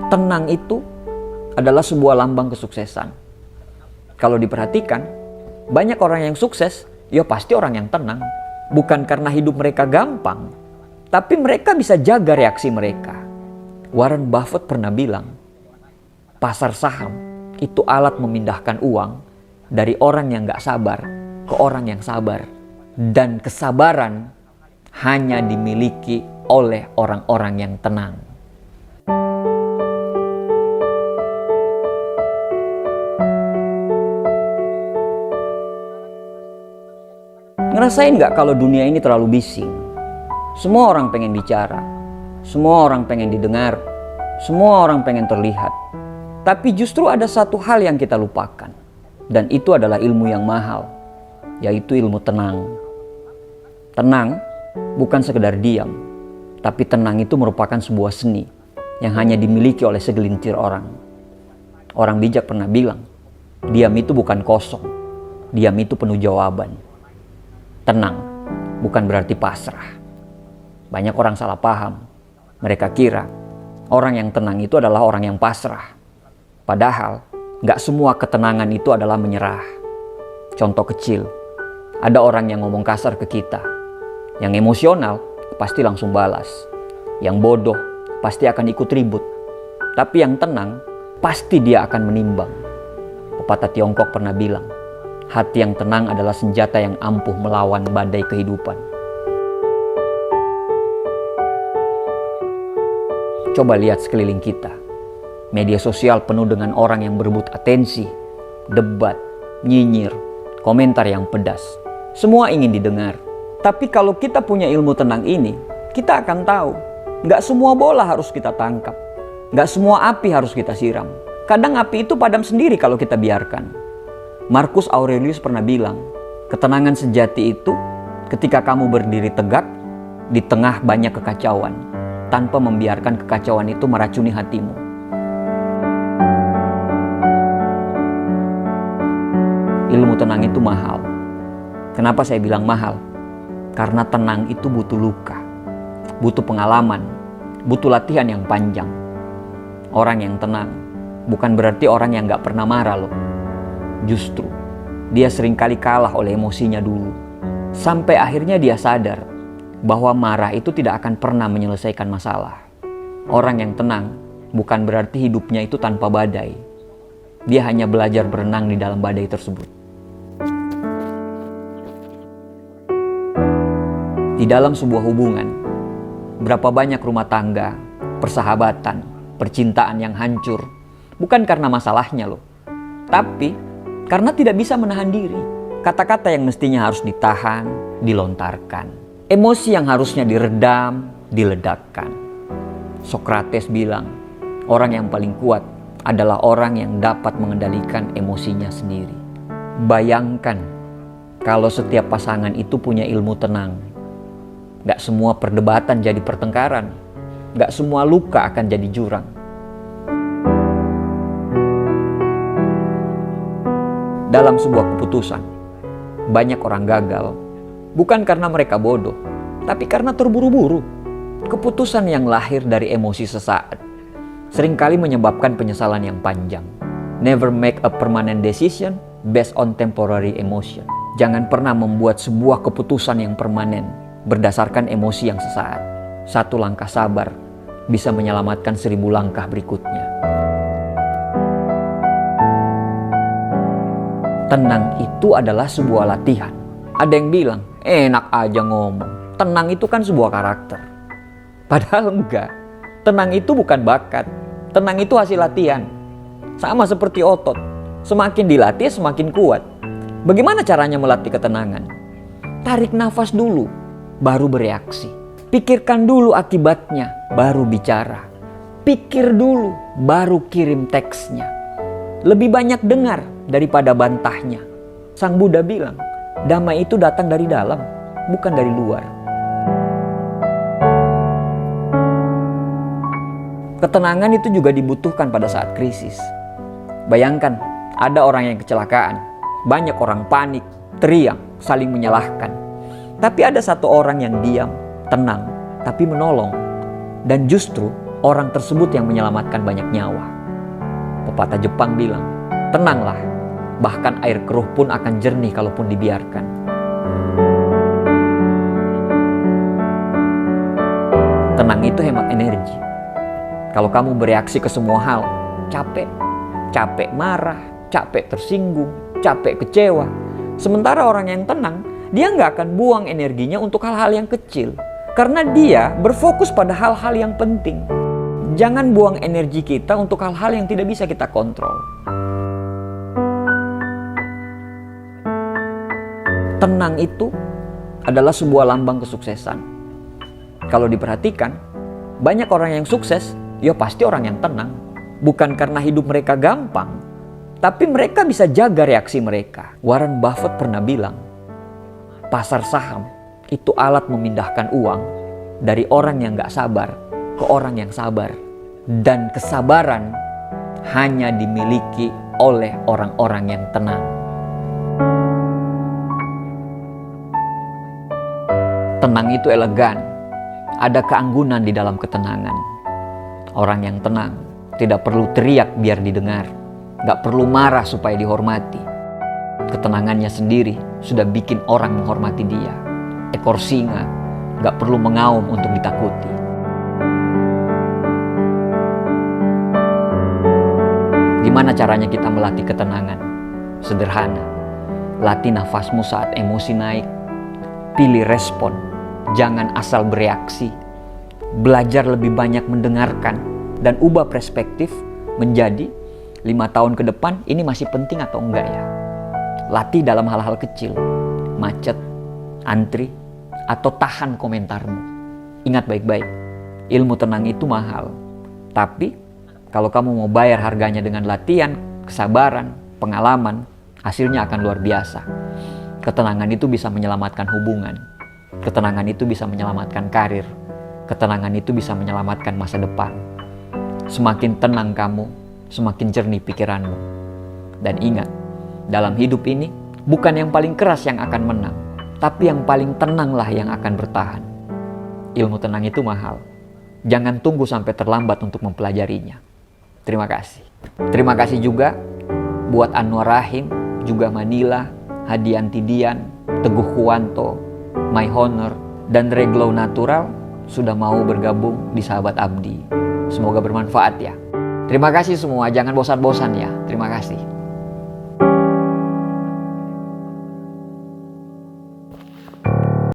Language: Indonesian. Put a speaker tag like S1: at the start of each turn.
S1: Tenang itu adalah sebuah lambang kesuksesan. Kalau diperhatikan, banyak orang yang sukses, ya pasti orang yang tenang. Bukan karena hidup mereka gampang, tapi mereka bisa jaga reaksi mereka. Warren Buffett pernah bilang, pasar saham itu alat memindahkan uang dari orang yang gak sabar ke orang yang sabar. Dan kesabaran hanya dimiliki oleh orang-orang yang tenang. Ngerasain gak kalau dunia ini terlalu bising? Semua orang pengen bicara, semua orang pengen didengar, semua orang pengen terlihat. Tapi justru ada satu hal yang kita lupakan, dan itu adalah ilmu yang mahal, yaitu ilmu tenang. Tenang bukan sekedar diam, tapi tenang itu merupakan sebuah seni yang hanya dimiliki oleh segelintir orang. Orang bijak pernah bilang, diam itu bukan kosong, diam itu penuh jawaban. Tenang bukan berarti pasrah. Banyak orang salah paham. Mereka kira orang yang tenang itu adalah orang yang pasrah. Padahal gak semua ketenangan itu adalah menyerah. Contoh kecil, ada orang yang ngomong kasar ke kita. Yang emosional pasti langsung balas. Yang bodoh pasti akan ikut ribut. Tapi yang tenang pasti dia akan menimbang. Pepatah Tiongkok pernah bilang, hati yang tenang adalah senjata yang ampuh melawan badai kehidupan. Coba lihat sekeliling kita. Media sosial penuh dengan orang yang berebut atensi, debat, nyinyir, komentar yang pedas. Semua ingin didengar. Tapi kalau kita punya ilmu tenang ini, kita akan tahu, gak semua bola harus kita tangkap. Gak semua api harus kita siram. Kadang api itu padam sendiri kalau kita biarkan. Marcus Aurelius pernah bilang, ketenangan sejati itu ketika kamu berdiri tegak di tengah banyak kekacauan, tanpa membiarkan kekacauan itu meracuni hatimu. Ilmu tenang itu mahal. Kenapa saya bilang mahal? Karena tenang itu butuh luka, butuh pengalaman, butuh latihan yang panjang. Orang yang tenang bukan berarti orang yang gak pernah marah loh. Justru, dia seringkali kalah oleh emosinya dulu. Sampai akhirnya dia sadar bahwa marah itu tidak akan pernah menyelesaikan masalah. Orang yang tenang bukan berarti hidupnya itu tanpa badai. Dia hanya belajar berenang di dalam badai tersebut. Di dalam sebuah hubungan, berapa banyak rumah tangga, persahabatan, percintaan yang hancur. Bukan karena masalahnya loh, tapi karena tidak bisa menahan diri. Kata-kata yang mestinya harus ditahan, dilontarkan. Emosi yang harusnya diredam, diledakkan. Sokrates bilang, orang yang paling kuat adalah orang yang dapat mengendalikan emosinya sendiri. Bayangkan kalau setiap pasangan itu punya ilmu tenang. Gak semua perdebatan jadi pertengkaran. Gak semua luka akan jadi jurang. Dalam sebuah keputusan, banyak orang gagal bukan karena mereka bodoh, tapi karena terburu-buru. Keputusan yang lahir dari emosi sesaat seringkali menyebabkan penyesalan yang panjang. Never make a permanent decision based on temporary emotion. Jangan pernah membuat sebuah keputusan yang permanen berdasarkan emosi yang sesaat. Satu langkah sabar bisa menyelamatkan 1000 langkah berikutnya. Tenang itu adalah sebuah latihan. Ada yang bilang, enak aja ngomong. Tenang itu kan sebuah karakter. Padahal enggak. Tenang itu bukan bakat. Tenang itu hasil latihan. Sama seperti otot. Semakin dilatih semakin kuat. Bagaimana caranya melatih ketenangan? Tarik nafas dulu, baru bereaksi. Pikirkan dulu akibatnya, baru bicara. Pikir dulu, baru kirim teksnya. Lebih banyak dengar daripada bantahnya. Sang Buddha bilang, damai itu datang dari dalam, bukan dari luar. Ketenangan itu juga dibutuhkan pada saat krisis. Bayangkan, ada orang yang kecelakaan, banyak orang panik, teriak, saling menyalahkan. Tapi ada satu orang yang diam, tenang, tapi menolong. Dan justru orang tersebut yang menyelamatkan banyak nyawa. Pepatah Jepang bilang, tenanglah, bahkan air keruh pun akan jernih kalaupun dibiarkan. Tenang itu hemat energi. Kalau kamu bereaksi ke semua hal, capek marah, capek tersinggung, capek kecewa. Sementara orang yang tenang, dia nggak akan buang energinya untuk hal-hal yang kecil. Karena dia berfokus pada hal-hal yang penting. Jangan buang energi kita untuk hal-hal yang tidak bisa kita kontrol. Tenang itu adalah sebuah lambang kesuksesan. Kalau diperhatikan, banyak orang yang sukses, ya pasti orang yang tenang. Bukan karena hidup mereka gampang, tapi mereka bisa jaga reaksi mereka. Warren Buffett pernah bilang, pasar saham itu alat memindahkan uang dari orang yang gak sabar ke orang yang sabar. Dan kesabaran hanya dimiliki oleh orang-orang yang tenang. Tenang itu elegan, ada keanggunan di dalam ketenangan. Orang yang tenang tidak perlu teriak biar didengar, gak perlu marah supaya dihormati. Ketenangannya sendiri sudah bikin orang menghormati dia. Ekor singa gak perlu mengaum untuk ditakuti. Gimana caranya kita melatih ketenangan? Sederhana. Latih nafasmu saat emosi naik. Pilih respon, jangan asal bereaksi. Belajar lebih banyak mendengarkan dan ubah perspektif menjadi 5 tahun ke depan ini masih penting atau enggak ya? Latih dalam hal-hal kecil. Macet, antri, atau tahan komentarmu. Ingat baik-baik, ilmu tenang itu mahal. Tapi kalau kamu mau bayar harganya dengan latihan, kesabaran, pengalaman, hasilnya akan luar biasa. Ketenangan itu bisa menyelamatkan hubungan. Ketenangan itu bisa menyelamatkan karir. Ketenangan itu bisa menyelamatkan masa depan. Semakin tenang kamu, semakin jernih pikiranmu. Dan ingat, dalam hidup ini, bukan yang paling keras yang akan menang, tapi yang paling tenanglah yang akan bertahan. Ilmu tenang itu mahal. Jangan tunggu sampai terlambat untuk mempelajarinya. Terima kasih. Terima kasih juga buat Anwar Rahim, juga Manila, Hadianti Dian, Teguh Kuwanto, My Honor, dan Reglow Natural sudah mau bergabung di Sahabat Abdi. Semoga bermanfaat ya. Terima kasih semua, jangan bosan-bosan ya. Terima kasih.